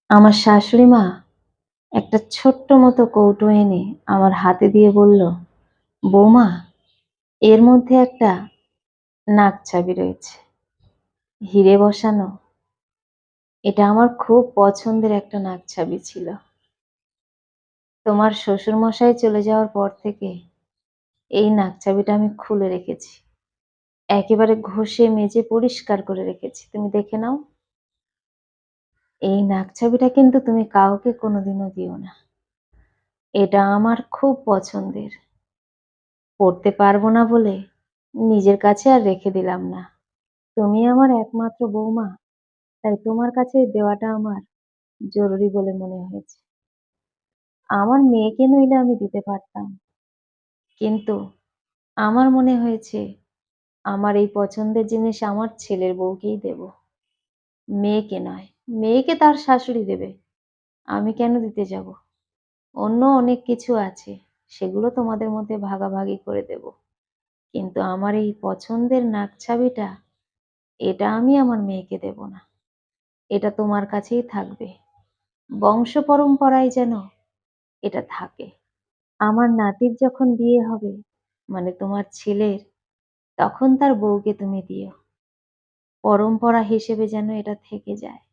আমার শাশুড়ি মা একটা ছোট্ট মতো কৌটো এনে আমার হাতে দিয়ে বলল, বৌমা, এর মধ্যে একটা নাকছাবি রয়েছে, হিরে বসানো। এটা আমার খুব পছন্দের একটা নাকছাবি ছিল। তোমার শ্বশুর মশাই চলে যাওয়ার পর থেকে এই নাকছাবিটা আমি খুলে রেখেছি, একেবারে ঘষে মেজে পরিষ্কার করে রেখেছি। তুমি দেখে নাও। এই নাকছাবিটা কিন্তু তুমি কাউকে কোনোদিনও দিও না। এটা আমার খুব পছন্দের। পড়তে পারবো না বলে নিজের কাছে আর রেখে দিলাম না। তুমি আমার একমাত্র বৌমা, তাই তোমার কাছে দেওয়াটা আমার জরুরি বলে মনে হয়েছে। আমার মেয়েকে নইলে আমি দিতে পারতাম, কিন্তু আমার মনে হয়েছে আমার এই পছন্দের জিনিস আমার ছেলের বউকেই দেব, মেয়েকে নয়। মেয়েকে তার শাশুড়ি দেবে, আমি কেন দিতে যাব? অন্য অনেক কিছু আছে, সেগুলো তোমাদের মধ্যে ভাগাভাগি করে দেব, কিন্তু আমার এই পছন্দের নাকছাবিটা, এটা আমি আমার মেয়েকে দেব না। এটা তোমার কাছেই থাকবে, বংশ পরম্পরায় যেন এটা থাকে। আমার নাতির যখন বিয়ে হবে, মানে তোমার ছেলের, তখন তার বউকে তুমি দিও। পরম্পরা হিসেবে যেন এটা থেকে যায়।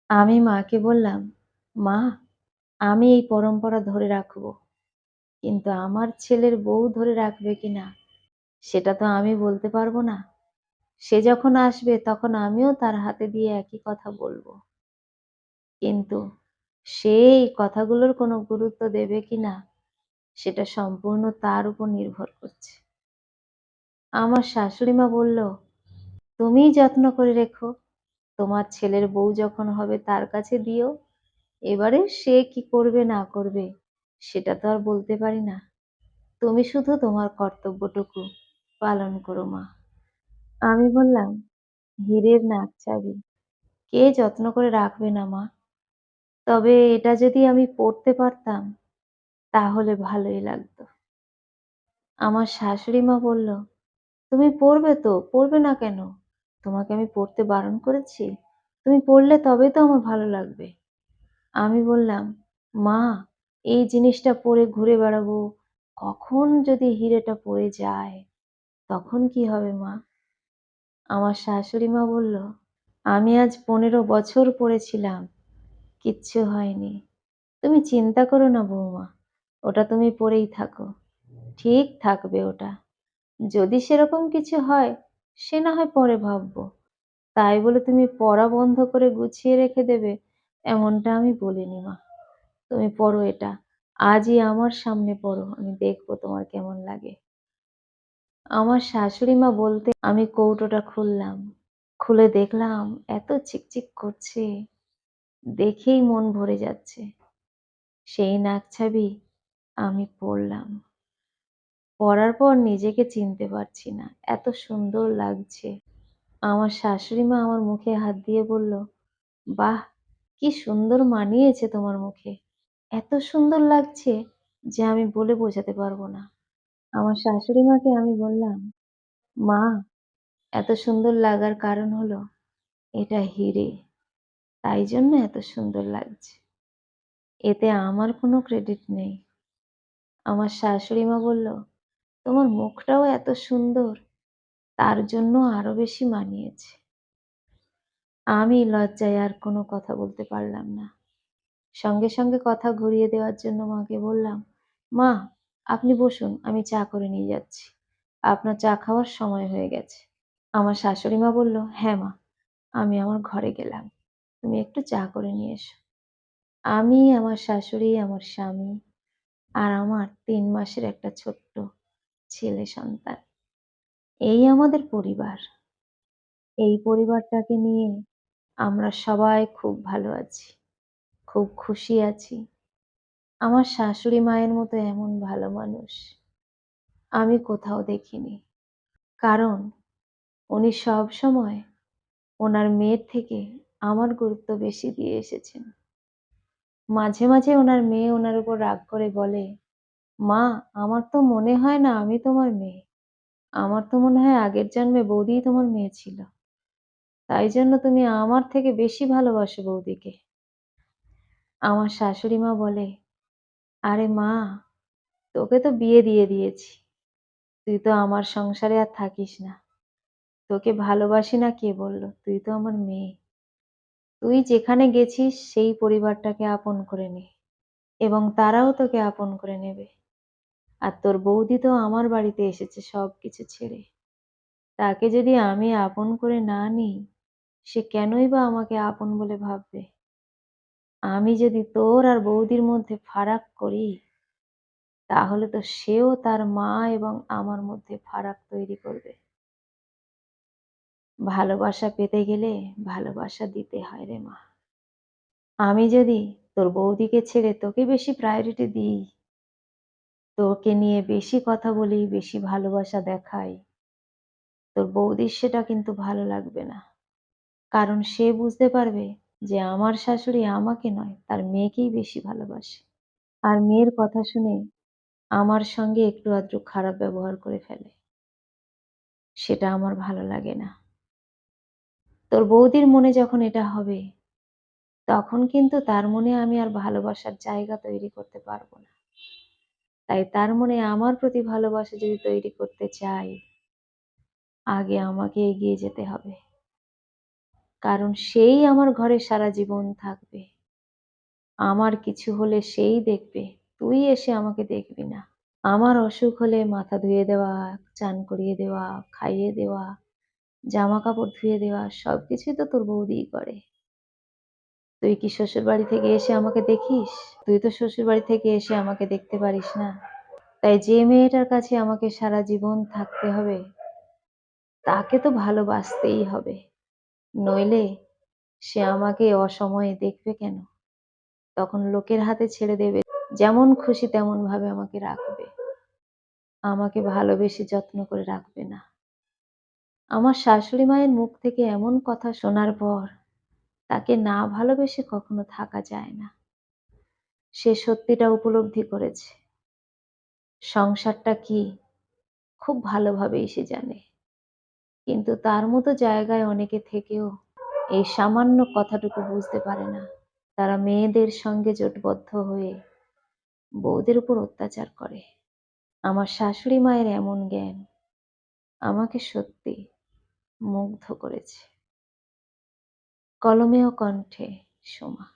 আমি মাকে বললাম, মা, আমি এই পরম্পরা ধরে রাখবো, কিন্তু আমার ছেলের বউ ধরে রাখবে কিনা সেটা তো আমি বলতে পারবো না। সে যখন আসবে তখন আমিও তার হাতে দিয়ে একই কথা বলবো, কিন্তু সে এই কথাগুলোর কোনো গুরুত্ব দেবে কিনা সেটা সম্পূর্ণ তার উপর নির্ভর করছে। আমার শাশুড়ি মা বলল, তুমিই যত্ন করে রেখো, তোমার ছেলের বউ যখন হবে তার কাছে দিও। এবারে সে কি করবে না করবে সেটা তো আর বলতে পারি না। তুমি শুধু তোমার কর্তব্যটুকু পালন করো মা। আমি বললাম, হীরের নাকছাবি কে যত্ন করে রাখবে না মা? তবে এটা যদি আমি পড়তে পারতাম তাহলে ভালোই লাগতো। আমার শাশুড়ি মা বলল, তুমি পড়বে তো, পড়বে না কেন? তোমাকে আমি পড়তে বারণ করেছি? তুমি পড়লে তবেই তো আমার ভালো লাগবে। আমি বললাম, মা, এই জিনিসটা পরে ঘুরে বেড়াবো, কখন যদি হিরেটা পড়ে যায় তখন কি হবে মা? আমার শাশুড়ি মা বলল, আমি আজ 15 বছর পড়েছিলাম, কিচ্ছু হয়নি। তুমি চিন্তা করো না বৌমা, ওটা তুমি পরেই থাকো, ঠিক থাকবে ওটা। যদি সেরকম কিছু হয় সে না হয় পরে ভাববো, তাই বলে তুমি পড়া বন্ধ করে গুছিয়ে রেখে দেবে এমনটা আমি বলিনি মা। তুমি পড়ো এটা, আজই আমার সামনে পড়ো, আমি দেখবো তোমার কেমন লাগে। আমার শাশুড়ি মা বলতে আমি কৌটোটা খুললাম, খুলে দেখলাম এত চিকচিক করছে, দেখেই মন ভরে যাচ্ছে। সেই নাকছাবি আমি পড়লাম, পড়ার পর নিজেকে চিনতে পারছি না, এত সুন্দর লাগছে। আমার শাশুড়ি মা আমার মুখে হাত দিয়ে বলল, বাহ, কি সুন্দর মানিয়েছে তোমার মুখে, এত সুন্দর লাগছে যে আমি বলে বোঝাতে পারবো না। আমার শাশুড়ি মাকে আমি বললাম, মা, এত সুন্দর লাগার কারণ হলো এটা হিরে, তাই জন্য এত সুন্দর লাগছে, এতে আমার কোনো ক্রেডিট নেই। আমার শাশুড়ি মা বলল, তোমার মুখটাও এত সুন্দর, তার জন্য আরো বেশি মানিয়েছে। আমি লজ্জায় আর কোনো কথা বলতে পারলাম না। সঙ্গে সঙ্গে কথা ঘুরিয়ে দেওয়ার জন্য মাকে বললাম, মা, আপনি বসুন, আমি চা করে নিয়ে যাচ্ছি, আপনার চা খাওয়ার সময় হয়ে গেছে। আমার শাশুড়ি মা বলল, হ্যাঁ মা, আমি আমার ঘরে গেলাম, তুমি একটু চা করে নিয়ে এসো। আমি, আমার শাশুড়ি, আমার স্বামী আর আমার 3 মাসের একটা ছোট্ট ছেলে সন্তান, এই আমাদের পরিবার। এই পরিবারটাকে নিয়ে আমরা সবাই খুব ভালো আছি, খুব খুশি আছি। আমার শাশুড়ি মায়ের মতো এমন ভালো মানুষ আমি কোথাও দেখিনি। কারণ উনি সবসময় ওনার মেয়ের থেকে আমার গুরুত্ব বেশি দিয়ে এসেছেন। মাঝে মাঝে ওনার মেয়ে ওনার উপর রাগ করে বলে, মা, আমার তো মনে হয় না আমি তোমার মেয়ে, আমার তো মনে হয় আগের জন্মে বৌদিই তোমার মেয়ে ছিল, তাই জন্য তুমি আমার থেকে বেশি ভালোবাসো বৌদিকে। আমার শাশুড়ি মা বলে, "আরে মা, তোকে তো বিয়ে দিয়ে দিয়েছি। তুই তো আমার সংসারে আর থাকিস না। তোকে ভালোবাসি না কে বলল? তুই তো আমার মেয়ে। তুই যেখানে গেছিস সেই পরিবারটাকে আপন করে নে এবং তারাও তোকে আপন করে নেবে। আর তোর বৌদি তো আমার বাড়িতে এসেছে সবকিছু ছেড়ে। তাকে যদি আমি আপন করে না নিই, সে কেনই বা আমাকে আপন বলে ভাববে? আমি যদি তোর আর বৌদির মধ্যে ফারাক করি, তাহলে তো সেও তার মা এবং আমার মধ্যে ফারাক তৈরি করবে। ভালোবাসা পেতে গেলে ভালোবাসা দিতে হয় রে মা। আমি যদি তোর বৌদিকে ছেড়ে তোকে বেশি প্রায়োরিটি দিই, তোকে নিয়ে বেশি কথা বলি, বেশি ভালোবাসা দেখাই, তোর বৌদির সেটা কিন্তু ভালো লাগবে না। কারণ সে বুঝতে পারবে যে আমার শাশুড়ি আমাকে নয়, তার মেয়েকেই বেশি ভালোবাসে। আর মেয়ের কথা শুনে আমার সঙ্গে একটু আধটু খারাপ ব্যবহার করে ফেলে। সেটা আমার ভালো লাগে না। তোর বৌদির মনে যখন এটা হবে, তখন কিন্তু তার মনে আমি আর ভালোবাসার জায়গা তৈরি করতে পারবো না। তাই তার মনে আমার প্রতি ভালোবাসা যদি তৈরি করতে চাই, আগে আমাকে এগিয়ে যেতে হবে। কারণ সেই আমার ঘরে সারা জীবন থাকবে। আমার কিছু হলে সেই দেখবে, তুই এসে আমাকে দেখবি না। আমার অসুখ হলে মাথা ধুয়ে দেওয়া, চান করিয়ে দেওয়া, খাইয়ে দেওয়া, জামাকাপড় ধুয়ে দেওয়া সবকিছুই তো তোর বৌদিই করে। তুই কি শ্বশুরবাড়ি থেকে এসে আমাকে দেখিস? তুই তো শ্বশুরবাড়ি থেকে এসে আমাকে দেখতে পারিস না। তাই যে মেয়েটার কাছে আমাকে সারা জীবন থাকতে হবে, তাকে তো ভালোবাসতেই হবে। নইলে সে আমাকে অসময়ে দেখবে কেন? তখন লোকের হাতে ছেড়ে দেবে। যেমন খুশি তেমন ভাবে আমাকে রাখবে। আমাকে ভালোবেসে যত্ন করে রাখবে না। আমার শাশুড়ি মায়ের মুখ থেকে এমন কথা শোনার পর তাকে না ভালোবেসে কখনো থাকা যায় না। সে সত্যিটা উপলব্ধি করেছে। সংসারটা কি খুব ভালোভাবেই সে জানে। কিন্তু তার মতো জায়গায় অনেকে থেকেও এই সামান্য কথাটুকু বুঝতে পারে না। তারা মেয়েদের সঙ্গে জোটবদ্ধ হয়ে বউদের উপর অত্যাচার করে। আমার শাশুড়ি মায়ের এমন জ্ঞান আমাকে সত্যি মুগ্ধ করেছে। কলমে ও কণ্ঠে সোমা।